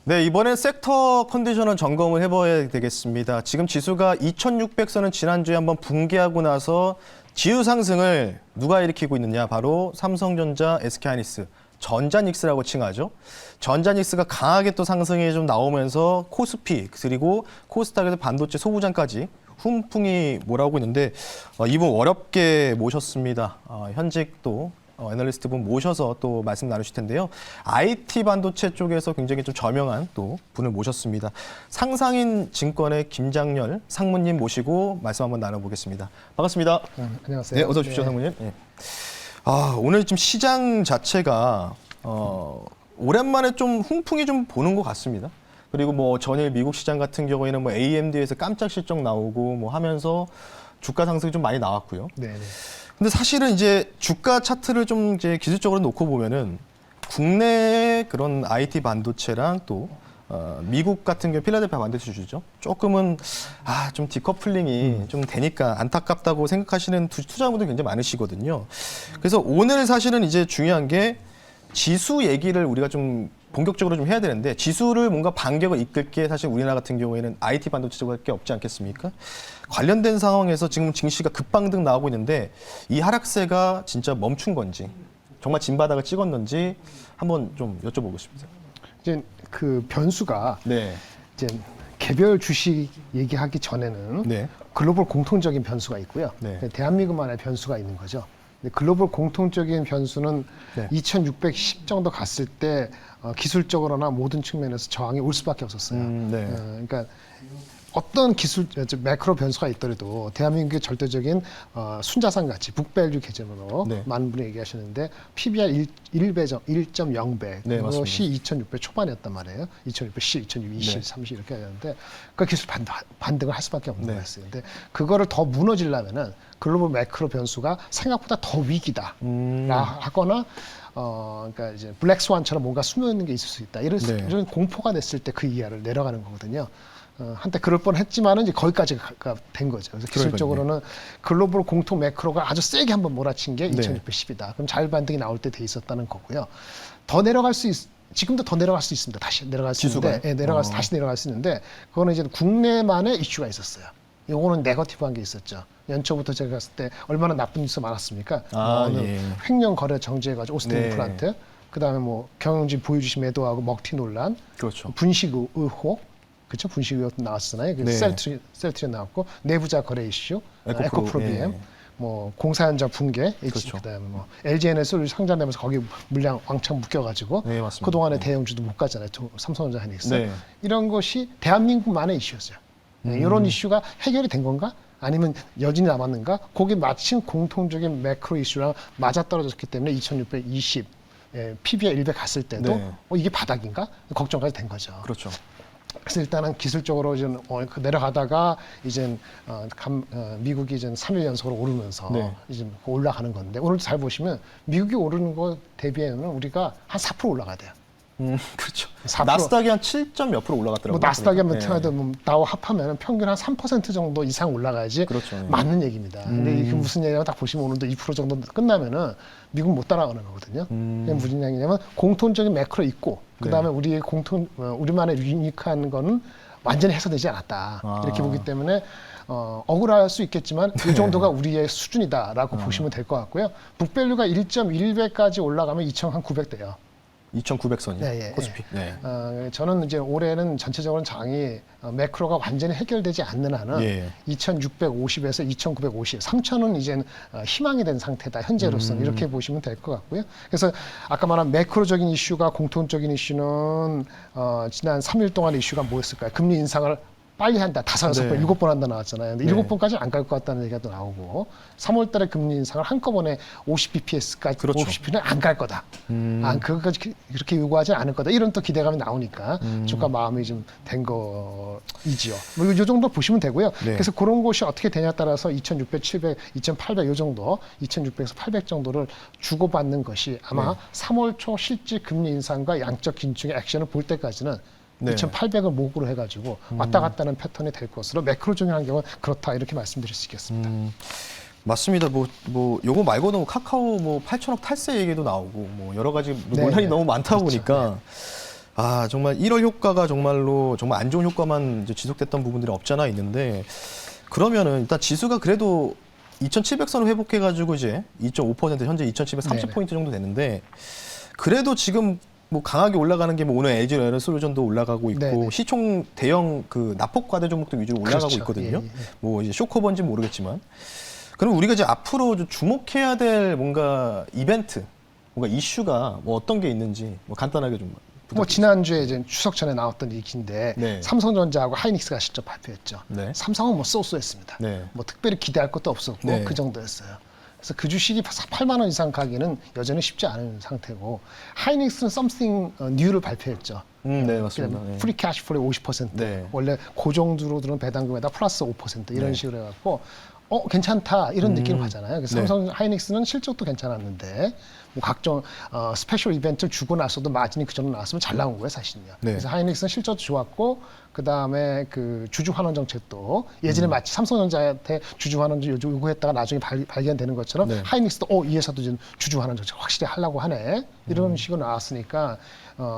네, 이번엔 섹터 컨디션을 점검을 해봐야 되겠습니다. 지금 지수가 2600선은 지난주에 한번 붕괴하고 나서 지수 상승을 누가 일으키고 있느냐? 바로 삼성전자, SK하이닉스, 전자닉스라고 칭하죠. 전자닉스가 강하게 또 상승이 좀 나오면서 코스피 그리고 코스닥에서 반도체 소부장까지 훈풍이 몰아오고 있는데 이분 어렵게 모셨습니다. 현직 또 애널리스트 분 모셔서 또 말씀 나누실 텐데요. IT 반도체 쪽에서 굉장히 좀 저명한 또 분을 모셨습니다. 상상인 증권의 김장렬 상무님 모시고 말씀 한번 나눠보겠습니다. 반갑습니다. 안녕하세요. 네, 어서 오십시오, 상무님. 네. 오늘 좀 시장 자체가 오랜만에 좀 훈풍이 좀 보는 것 같습니다. 그리고 뭐 전일 미국 시장 같은 경우에는 뭐 AMD에서 깜짝 실적 나오고 뭐 하면서 주가 상승이 좀 많이 나왔고요. 네. 근데 사실은 이제 주가 차트를 좀 이제 기술적으로 놓고 보면은 국내의 그런 IT 반도체랑 또 미국 같은 경우 필라델피아 반도체 주죠. 조금은 좀 디커플링이 좀 되니까 안타깝다고 생각하시는 투자자분들 굉장히 많으시거든요. 그래서 오늘 사실은 이제 중요한 게 지수 얘기를 우리가 좀 본격적으로 좀 해야 되는데 지수를 뭔가 반격을 이끌 게 사실 우리나라 같은 경우에는 IT 반도체 쪽밖에 없지 않겠습니까? 관련된 상황에서 지금 증시가 급방등 나오고 있는데 이 하락세가 진짜 멈춘 건지 정말 진바닥을 찍었는지 한번 좀 여쭤보고 싶습니다. 이제 그 변수가 네. 이제 개별 주식 얘기하기 전에는 네. 글로벌 공통적인 변수가 있고요. 네. 대한민국만의 변수가 있는 거죠. 근데 글로벌 공통적인 변수는 네. 2610 정도 갔을 때 기술적으로나 모든 측면에서 저항이 올 수밖에 없었어요. 네. 그러니까 어떤 기술 매크로 변수가 있더라도 대한민국의 절대적인 순자산 가치 북밸류 개념으로 네. 많은 분이 얘기하시는데 PBR 1.0배 네, 그것이 2600 초반이었단 말이에요. 2610, 2620, 네. 30 이렇게 하는데 그 기술 반등을 할 수밖에 없는 네. 거였어요. 근데 그거를 더 무너지려면은 글로벌 매크로 변수가 생각보다 더 위기다. 하거나 그러니까 이제 블랙스완처럼 뭔가 숨어 있는 게 있을 수 있다. 이런 공포가 됐을 때 그 이하를 내려가는 거거든요. 한때 그럴 뻔했지만은 이제 거기까지가 된 거죠. 그래서 기술적으로는 글로벌 공통 매크로가 아주 세게 한번 몰아친 게 2610이다. 그럼 자율반등이 나올 때 돼 있었다는 거고요. 더 내려갈 수 지금도 더 내려갈 수 있습니다. 다시 내려갈 수 있는데, 다시 내려갈 수 있는데, 그거는 이제 국내만의 이슈가 있었어요. 요거는 네거티브한 게 있었죠. 연초부터 제가 갔을 때 얼마나 나쁜 뉴스 많았습니까? 횡령 거래 정지해가지고 오스틴 플란트, 그다음에 뭐 경영진 보유주식 매도하고 먹튀 논란, 그렇죠. 분식 의혹. 그렇죠. 분식 의혹도 나왔잖아요. 셀트리 나왔고 내부자 거래 이슈, 에코프로비엠, 뭐 공사 현장 붕괴, 그렇죠. 그다음에 뭐 LG에너지 상장되면서 거기 물량 왕창 묶여가지고 그동안에 대형주도 못 갔잖아요. 삼성전자 하이닉스 이런 것이 대한민국만의 이슈였어요. 이런 이슈가 해결이 된 건가? 아니면 여전히 남았는가? 거기 마침 공통적인 매크로 이슈랑 맞아떨어졌기 때문에 2620 PBR 100 갔을 때도 이게 바닥인가? 걱정까지 된 거죠. 그렇죠. 그래서 일단은 기술적으로 이제 내려가다가 이제 미국이 이제 3일 연속으로 오르면서 이제 올라가는 건데 오늘 잘 보시면 미국이 오르는 거 대비해는 우리가 한 4% 올라가야 돼요. 그렇죠. 4%. 나스닥이 한 7점 몇 프로 올라갔더라고요. 뭐 나스닥이 한번 태워도 다우 합하면 평균 한 3% 정도 이상 올라가야지 맞는 얘기입니다. 근데 이게 무슨 얘기냐면 딱 보시면 오늘도 2% 정도 끝나면은 미국 못 따라가는 거거든요. 그게 무슨 얘기냐면 공통적인 매크로 있고 그다음에 우리만의 유니크한 거는 완전히 해소되지 않았다. 이렇게 보기 때문에 억울할 수 있겠지만 이 정도가 우리의 수준이다라고 보시면 될 것 같고요. 북밸류가 1.1배까지 올라가면 2,900 돼요. 2,900선이요. 코스피. 저는 이제 올해는 전체적으로 장이 매크로가 완전히 해결되지 않는 한은 2,650에서 2,950, 3,000은 이제 희망이 된 상태다. 현재로서는 이렇게 보시면 될 것 같고요. 그래서 아까 말한 매크로적인 이슈가 공통적인 이슈는 지난 3일 동안 이슈가 뭐였을까요? 금리 인상을 빨리 한다. 5, 6번, 7번 한다 나왔잖아요. 근데 7번까지는 안 갈 것 같다는 얘기가 또 나오고 3월 달에 금리 인상을 한꺼번에 50bps까지 50bp는 안 갈 거다. 그것까지 그렇게 요구하지 않을 거다. 이런 또 기대감이 나오니까 주가 마음이 좀 된 거이지요. 뭐 이 정도 보시면 되고요. 그래서 그런 것이 어떻게 되냐에 따라서 2,600, 700, 2,800 이 정도 2,600에서 800 정도를 주고받는 것이 아마 3월 초 실질 금리 인상과 양적 긴축의 액션을 볼 때까지는 네. 2,800을 목으로 해가지고 왔다 갔다 하는 패턴이 될 것으로 매크로적인 환경은 그렇다 이렇게 말씀드릴 수 있겠습니다. 맞습니다. 요거 말고도 카카오 8천억 탈세 얘기도 나오고 여러 가지 논란이 너무 많다 그렇죠. 보니까 정말 1월 효과가 정말로 정말 안 좋은 효과만 이제 지속됐던 부분들이 없잖아 있는데 그러면은 일단 지수가 그래도 2,700선을 회복해가지고 이제 2.5% 현재 2,730포인트 정도 됐는데 그래도 지금 강하게 올라가는 게 오늘 LG 에너솔루션도 올라가고 있고 네네. 시총 대형 그 납폭 과대 종목도 위주로 올라가고 그렇죠. 있거든요. 예. 이제 쇼커버인지 모르겠지만 그럼 우리가 이제 앞으로 좀 주목해야 될 뭔가 이벤트, 뭔가 이슈가 어떤 게 있는지 간단하게 좀 지난주에 이제 추석 전에 나왔던 얘기인데 네. 삼성전자하고 하이닉스가 실적 발표했죠. 네. 삼성은 쏘쏘했습니다. 네. 특별히 기대할 것도 없었고 네. 그 정도였어요. 그래서 그 주식이 8만 원 이상 가기는 여전히 쉽지 않은 상태고 하이닉스는 something new를 발표했죠. 네, 맞습니다. 네. 프리 캐시 플레이 50%. 네. 원래 고정주로 들은 배당금에다 플러스 5% 이런 네. 식으로 해갖고 괜찮다 이런 느낌을 받잖아요. 그래서 네. 삼성 하이닉스는 실적도 괜찮았는데 각종 스페셜 이벤트를 주고 나서도 마진이 그 정도 나왔으면 잘 나온 거예요, 사실은요. 네. 그래서 하이닉스는 실적도 좋았고 그 다음에 그 주주 환원 정책도 예전에 마치 삼성전자한테 주주 환원 요구했다가 나중에 발견되는 것처럼 네. 하이닉스도 이 회사도 지금 주주 환원 정책 확실히 하려고 하네 이런 식으로 나왔으니까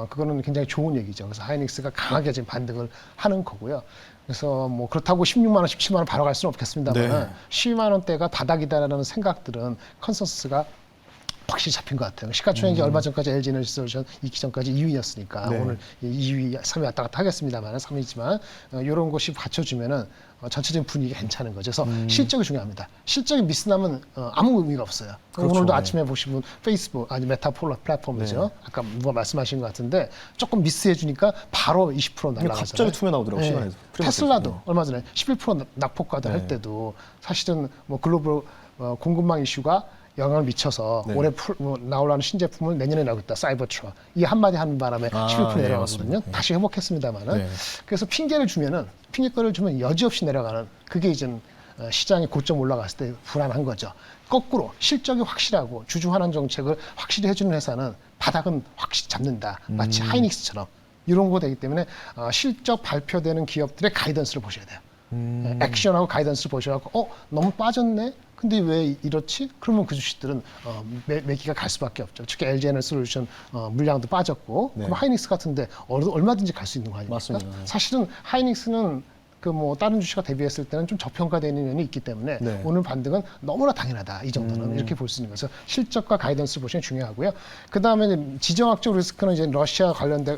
그거는 굉장히 좋은 얘기죠. 그래서 하이닉스가 강하게 지금 반등을 하는 거고요. 그래서 그렇다고 16만 원, 17만 원 바로 갈 수는 없겠습니다만 네. 12만 원대가 바닥이다라는 생각들은 컨센서스가 확실히 잡힌 것 같아요. 시가총액이 얼마 전까지 LG 에너지솔루션 있기 전까지 2위였으니까 네. 오늘 2위, 3위 왔다 갔다 하겠습니다만 3위지만 이런 것이 받쳐주면은 전체적인 분위기가 괜찮은 거죠. 그래서 실적이 중요합니다. 실적이 미스나면 아무 의미가 없어요. 그렇죠. 오늘도 네. 아침에 보시면 페이스북 아니 메타 플랫폼이죠. 네. 아까 누가 말씀하신 것 같은데 조금 미스해주니까 바로 20% 날아가잖아요. 갑자기 투매 나오더라고요. 시간에서. 테슬라도 얼마 전에 11% 낙폭과도 할 때도 사실은 글로벌 공급망 이슈가 영향을 미쳐서 네. 올해 나오려는 신제품을 내년에 나오겠다. 사이버트럭. 이 한마디 하는 바람에 11% 네, 내려가거든요. 맞습니다. 다시 회복했습니다만은. 네. 그래서 핑계거리를 주면 여지없이 내려가는 그게 이제 시장이 고점 올라갔을 때 불안한 거죠. 거꾸로 실적이 확실하고 주주 환원 정책을 확실히 해주는 회사는 바닥은 확실히 잡는다. 마치 하이닉스처럼 이런 거 되기 때문에 실적 발표되는 기업들의 가이던스를 보셔야 돼요. 액션하고 가이던스를 보셔갖고 너무 빠졌네? 근데 왜 이렇지? 그러면 그 주식들은 매기가 갈 수밖에 없죠. 특히 LG 에너지솔루션 물량도 빠졌고 네. 그럼 하이닉스 같은데 얼마든지 갈 수 있는 거 아닙니까? 맞습니다. 사실은 하이닉스는 다른 주식과 대비했을 때는 좀 저평가되는 면이 있기 때문에 네. 오늘 반등은 너무나 당연하다. 이 정도는 이렇게 볼 수 있는 거죠. 실적과 가이던스를 보시면 중요하고요. 그 다음에 지정학적 리스크는 이제 러시아 관련돼,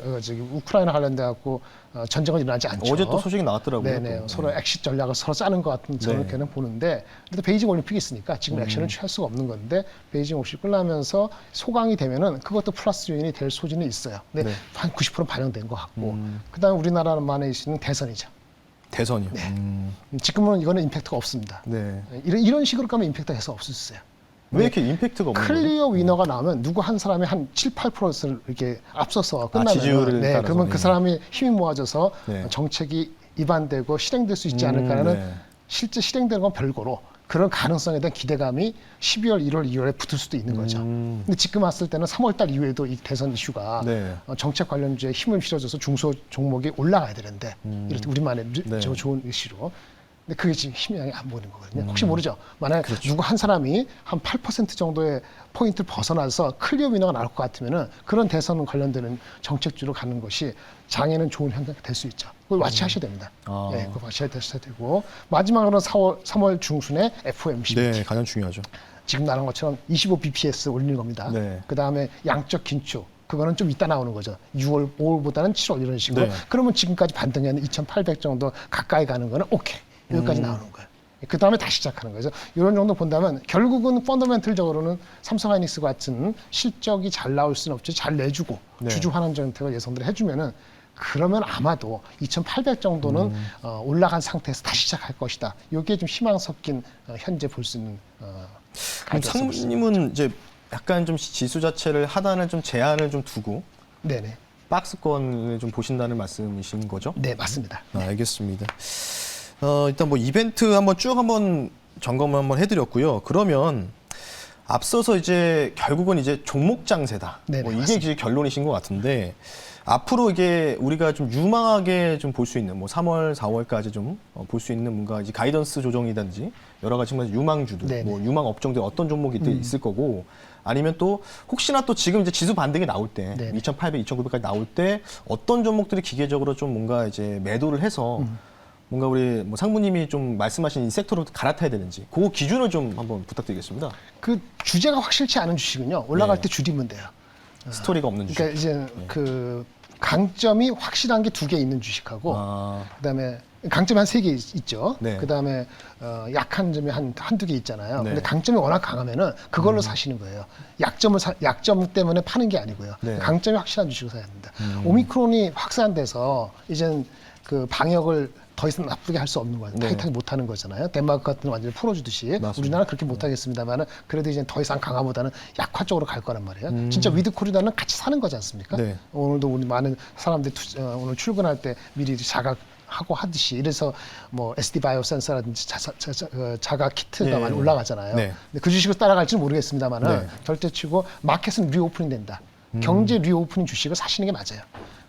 우크라이나 관련돼 갖고 전쟁은 일어나지 않죠. 어제 또 소식이 나왔더라고요. 네네. 또. 서로 엑시트 전략을 서로 짜는 것 같은 저는 네. 걔는 보는데 그래도 베이징 올림픽이 있으니까 지금 액션을 취할 수가 없는 건데 베이징 올림픽 끝나면서 소강이 되면은 그것도 플러스 요인이 될 소지는 있어요. 근데 네. 한 90% 반영된 것 같고 그다음에 우리나라만에 있는 대선이죠. 대선이요. 지금은 이거는 임팩트가 없습니다. 네. 이런 식으로 가면 임팩트가 계속 없을 수 있어요. 왜 이렇게 임팩트가 없는 거죠? 클리어 위너가 나오면 누구 한 사람이 한 7, 8%를 이렇게 앞서서 끝나면 지지율을 따라서. 그러면 그 사람이 힘이 모아져서 네. 정책이 입안되고 실행될 수 있지 않을까라는 네. 실제 실행되는 건 별거로 그런 가능성에 대한 기대감이 12월, 1월, 2월에 붙을 수도 있는 거죠. 근데 지금 왔을 때는 3월 달 이후에도 이 대선 이슈가 네. 정책 관련주에 힘을 실어줘서 중소 종목이 올라가야 되는데 이렇게 우리만의 네. 좋은 이슈로. 근데 그게 지금 희미하게 안 보이는 거거든요. 혹시 모르죠. 만약 누구 한 사람이 한 8% 정도의 포인트를 벗어나서 클리어 위너가 나올 것 같으면은 그런 대선 관련되는 정책주로 가는 것이 장에는 좋은 현상이 될 수 있죠. 그걸 와치하셔야 됩니다. 네, 그걸 와치하셔야 되고 마지막으로 3월 중순에 FOMC. 네, 가장 중요하죠. 지금 나온 것처럼 25 BPS 올리는 겁니다. 네. 그 다음에 양적 긴축. 그거는 좀 이따 나오는 거죠. 6월, 5월보다는 7월 이런 식으로. 네. 그러면 지금까지 반등했는 2,800 정도 가까이 가는 거는 오케이. 여기까지 나오는 거예요. 그 다음에 다시 시작하는 거죠. 이런 정도 본다면 결국은 펀더멘틀적으로는 삼성하이닉스 같은 실적이 잘 나올 수는 없지 잘 내주고 네. 주주 환원 정책을 예상들을 해주면은 그러면 아마도 2,800 정도는 올라간 상태에서 다시 시작할 것이다. 이게 좀 희망 섞인 현재 볼 수 있는 그럼 상무님은 이제 약간 좀 지수 자체를 하단을 좀 제한을 좀 두고 네네. 박스권을 좀 보신다는 말씀이신 거죠? 네, 맞습니다. 알겠습니다. 일단 이벤트 한번 점검을 한번 해드렸고요. 그러면 앞서서 이제 결국은 이제 종목 장세다. 네네, 이게 맞습니다. 이제 결론이신 것 같은데 앞으로 이게 우리가 좀 유망하게 좀 볼 수 있는 뭐 3월, 4월까지 좀 볼 수 있는 뭔가 이제 가이던스 조정이든지 여러 가지 정말 유망주들, 네네. 뭐 유망 업종들 어떤 종목이 있을 거고 아니면 또 혹시나 또 지금 이제 지수 반등이 나올 때 네네. 2,800, 2,900까지 나올 때 어떤 종목들이 기계적으로 좀 뭔가 이제 매도를 해서 뭔가 우리 뭐 상무님이 좀 말씀하신 이 섹터로 갈아타야 되는지 그 기준을 좀 한번 부탁드리겠습니다. 그 주제가 확실치 않은 주식은요. 올라갈 네. 때 줄이면 돼요. 스토리가 없는 주식. 그러니까 이제 그 강점이 확실한 게 2개 있는 주식하고 아, 그다음에 강점이 한 3개 있죠. 네. 그다음에 약한 점이 한두 개 있잖아요. 네. 근데 강점이 워낙 강하면은 그걸로 사시는 거예요. 약점 때문에 파는 게 아니고요. 네. 강점이 확실한 주식을 사야 됩니다. 오미크론이 확산돼서 이젠 그 방역을 더 이상 나쁘게 할 수 없는 거예요. 네. 타이트하게 못 하는 거잖아요. 덴마크 같은 건 완전히 풀어주듯이. 맞습니다. 우리나라는 그렇게 못 하겠습니다만은 그래도 이제 더 이상 강화보다는 약화 쪽으로 갈 거란 말이에요. 진짜 위드 코리아는 같이 사는 거지 않습니까? 네. 오늘도 우리 많은 사람들이 오늘 출근할 때 미리 자각하고 하듯이 이래서 뭐 SD 바이오 센서라든지 자가 키트가 예, 많이 예. 올라가잖아요. 네. 근데 그 주식을 따라갈지는 모르겠습니다만은 네. 절대치고 마켓은 리오프닝 된다. 경제 리오프닝 주식을 사시는 게 맞아요.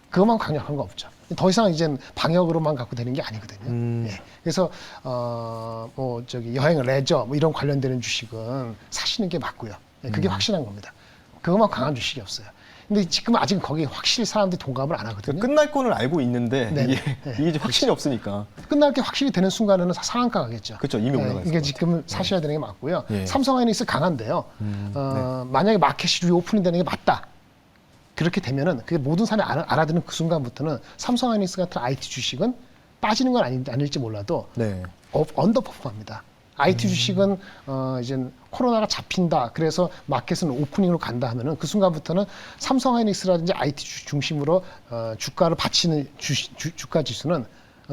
그것만 강력한 거 없죠. 더 이상 이젠 방역으로만 갖고 되는 게 아니거든요. 예. 그래서 뭐 저기 여행, 레저 뭐 이런 관련되는 주식은 사시는 게 맞고요. 예, 그게 확실한 겁니다. 그것만 강한 주식이 없어요. 근데 지금 아직 거기 확실히 사람들이 동감을 안 하거든요. 끝날 거는 알고 있는데 네. 이게 이제 확신이 없으니까. 끝날 게 확실히 되는 순간에는 상한가 가겠죠. 그렇죠. 이미 올라가 있을 이게 것 지금 사셔야 되는 게 맞고요. 예. 삼성하이닉스 강한데요. 만약에 마켓이 리오프닝 되는 게 맞다. 그렇게 되면은 그게 모든 사람이 알아듣는 그 순간부터는 삼성하이닉스 같은 IT 주식은 빠지는 건 아닐지 몰라도 네. 언더퍼폼합니다. IT 주식은 이제 코로나가 잡힌다. 그래서 마켓은 오프닝으로 간다 하면은 그 순간부터는 삼성하이닉스라든지 IT 주식 중심으로 주가를 받치는 주가 지수는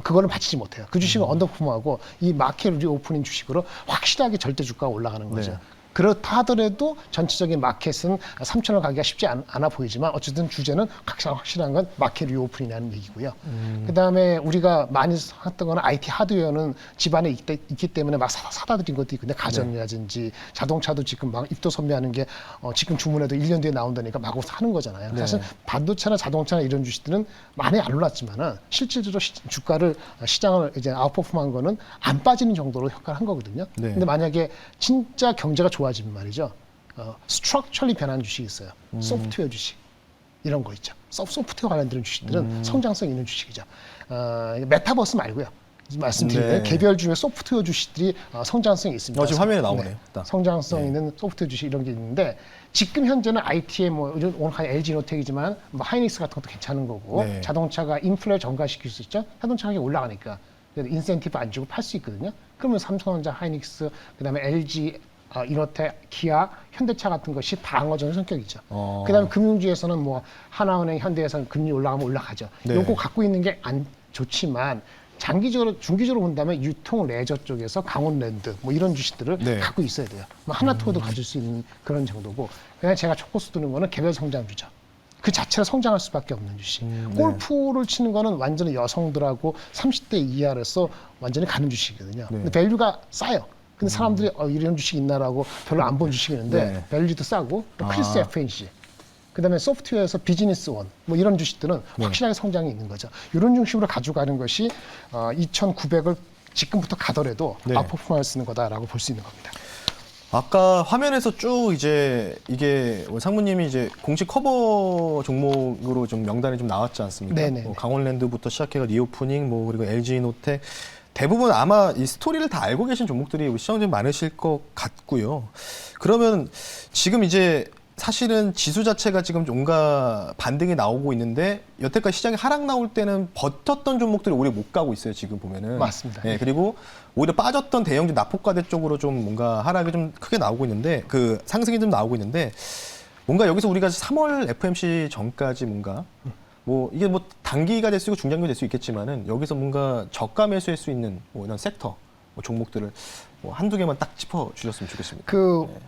그거는 받치지 못해요. 그 주식은 언더퍼폼하고 이 마켓 리오프닝 주식으로 확실하게 절대 주가가 올라가는 거죠. 네. 그렇다 하더라도 전체적인 마켓은 3,000원 가기가 쉽지 않아 보이지만 어쨌든 주제는 가장 확실한 건 마켓 리오프닝이라는 얘기고요. 그다음에 우리가 많이 했던 거는 IT 하드웨어는 집안에 있기 때문에 막 사다 드린 것도 있고, 근데 가전이라든지 자동차도 지금 막 입도선매하는 게 지금 주문해도 1년 뒤에 나온다니까 마구 사는 거잖아요. 네. 사실 반도체나 자동차나 이런 주식들은 많이 안 올랐지만은 실질적으로 주가를 시장을 이제 아웃퍼폼한 거는 안 빠지는 정도로 효과를 한 거거든요. 네. 근데 만약에 진짜 경제가 좋아지면 말이죠. 스트럭처리 변하는 주식이 있어요. 소프트웨어 주식. 이런 거 있죠. 소프트웨어 관련된 주식들은 성장성 있는 주식이죠. 메타버스 말고요. 말씀드린 네. 개별 중에 소프트웨어 주식들이 성장성이 있습니다. 지금 화면에 나오네요. 딱. 성장성 네. 있는 소프트웨어 주식 이런 게 있는데 지금 현재는 IT에 뭐 오늘 LG노텍이지만 뭐 하이닉스 같은 것도 괜찮은 거고 네. 자동차가 인플레 전가시킬 수 있죠. 자동차 가격이 올라가니까 인센티브 안 주고 팔 수 있거든요. 그러면 삼성전자, 하이닉스, 그다음에 LG, 이노텍, 기아, 현대차 같은 것이 방어적인 성격이죠. 그다음에 금융주에서는 뭐 하나은행, 현대해상 금리 올라가면 올라가죠. 네. 요거 갖고 있는 게 안 좋지만 장기적으로, 중기적으로 본다면 유통 레저 쪽에서 강원랜드 뭐 이런 주식들을 네. 갖고 있어야 돼요. 뭐 하나투어도 가질 수 있는 그런 정도고 그냥 제가 초코수 두는 거는 개별 성장주죠. 그 자체로 성장할 수밖에 없는 주식. 골프를 치는 거는 완전히 여성들하고 30대 이하로서 완전히 가는 주식이거든요. 근데 밸류가 싸요. 근데 사람들이 이런 주식 있나라고 별로 안 본 주식이 있는데 네. 밸류도 싸고 크리스 FNC 그다음에 소프트웨어에서 비즈니스 원 뭐 이런 주식들은 확실하게 성장이 있는 거죠. 이런 중심으로 가져가는 것이 2,900을 지금부터 가더라도 네. 아웃퍼폼할 수 있는 거다라고 볼 수 있는 겁니다. 아까 화면에서 쭉 이제 이게 상무님이 이제 공식 커버 종목으로 좀 명단이 좀 나왔지 않습니까? 네네. 뭐 강원랜드부터 시작해가 리오프닝, 뭐 그리고 LG노텍 대부분 아마 이 스토리를 다 알고 계신 종목들이 우리 시청자님 많으실 것 같고요. 그러면 지금 이제 사실은 지수 자체가 지금 뭔가 반등이 나오고 있는데 여태까지 시장이 하락 나올 때는 버텼던 종목들이 오히려 못 가고 있어요. 지금 보면은. 맞습니다. 네, 그리고 오히려 빠졌던 대형주 납폭과대 쪽으로 좀 뭔가 하락이 좀 크게 나오고 있는데 그 상승이 좀 나오고 있는데 뭔가 여기서 우리가 3월 FMC 전까지 뭔가 뭐 이게 뭐 단기가 될 수 있고 중장기 될 수 있겠지만은 여기서 뭔가 저가 매수할 수 있는 뭐 이런 섹터 뭐 종목들을 뭐 한두 개만 딱 짚어 주셨으면 좋겠습니다.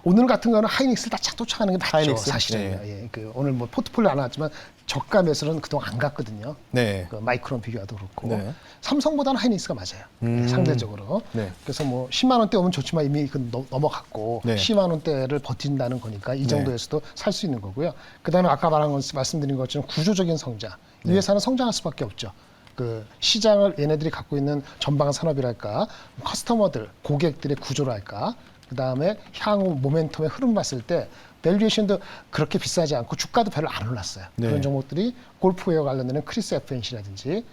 오늘 같은 거는 하이닉스 딱 쫓아가는 게 맞죠. 하이닉스? 사실은. 네. 예, 오늘 뭐 포트폴리오 안 나왔지만 저가 매수는 그동안 안 갔거든요. 네. 그 마이크론 비교하도 그렇고 네. 삼성보다는 하이닉스가 맞아요. 예, 상대적으로. 네. 그래서 뭐 10만 원대 오면 좋지만 이미 넘어갔고 네. 10만 원대를 버틴다는 거니까 이 정도에서도 살 수 있는 거고요. 그다음에 아까 말씀드린 것처럼 구조적인 성장. 이 회사는 성장할 수밖에 없죠. 그 시장을 얘네들이 갖고 있는 전방 산업이랄까, 커스터머들, 고객들의 구조랄까, 그 다음에 향후 모멘텀의 흐름 봤을 때 밸류에이션도 그렇게 비싸지 않고 주가도 별로 안 올랐어요. 네. 그런 종목들이 골프웨어 관련되는 크리스 FNC라든지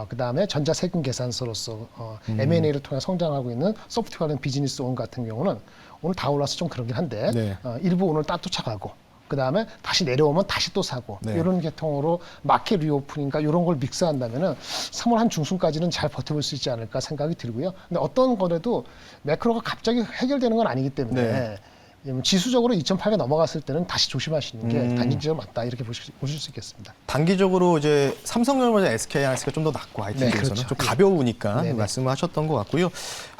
그 다음에 전자세금 계산서로서 M&A를 통해 성장하고 있는 소프트웨어 관련 비즈니스 온 같은 경우는 오늘 다 올라서 좀 그러긴 한데 네. 일부 오늘 딱 쫓아가고 그 다음에 다시 내려오면 다시 또 사고 네. 이런 계통으로 마켓 리오프닝과 이런 걸 믹스한다면은 3월 한 중순까지는 잘 버텨볼 수 있지 않을까 생각이 들고요. 근데 어떤 거래도 매크로가 갑자기 해결되는 건 아니기 때문에 네. 지수적으로 2,800 넘어갔을 때는 다시 조심하시는 게 단기적으로 맞다 이렇게 보실 수 있겠습니다. 단기적으로 이제 삼성전자 SK하이닉스가 좀 더 낫고 IT에서는 네, 그렇죠. 좀 가벼우니까 네, 네. 말씀을 하셨던 것 같고요.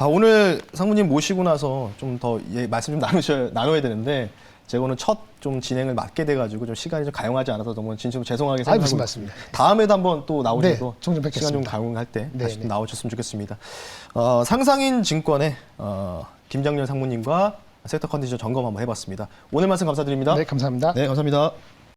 오늘 상무님 모시고 나서 좀 더 말씀 좀 나눠야 되는데 제가 오늘 첫 좀 진행을 맡게 돼가지고 좀 시간이 좀 가용하지 않아서 너무 진심으로 죄송하게 생각하고 무슨 있습니다. 말씀입니다. 다음에도 한번 또 나오셔도 네, 종종 시간 좀 뵙겠습니다. 가용할 때 네, 다시 좀 네. 나오셨으면 좋겠습니다. 상상인 증권의 김장렬 상무님과 섹터 컨디션 점검 한번 해봤습니다. 오늘 말씀 감사드립니다. 네, 감사합니다. 네, 감사합니다.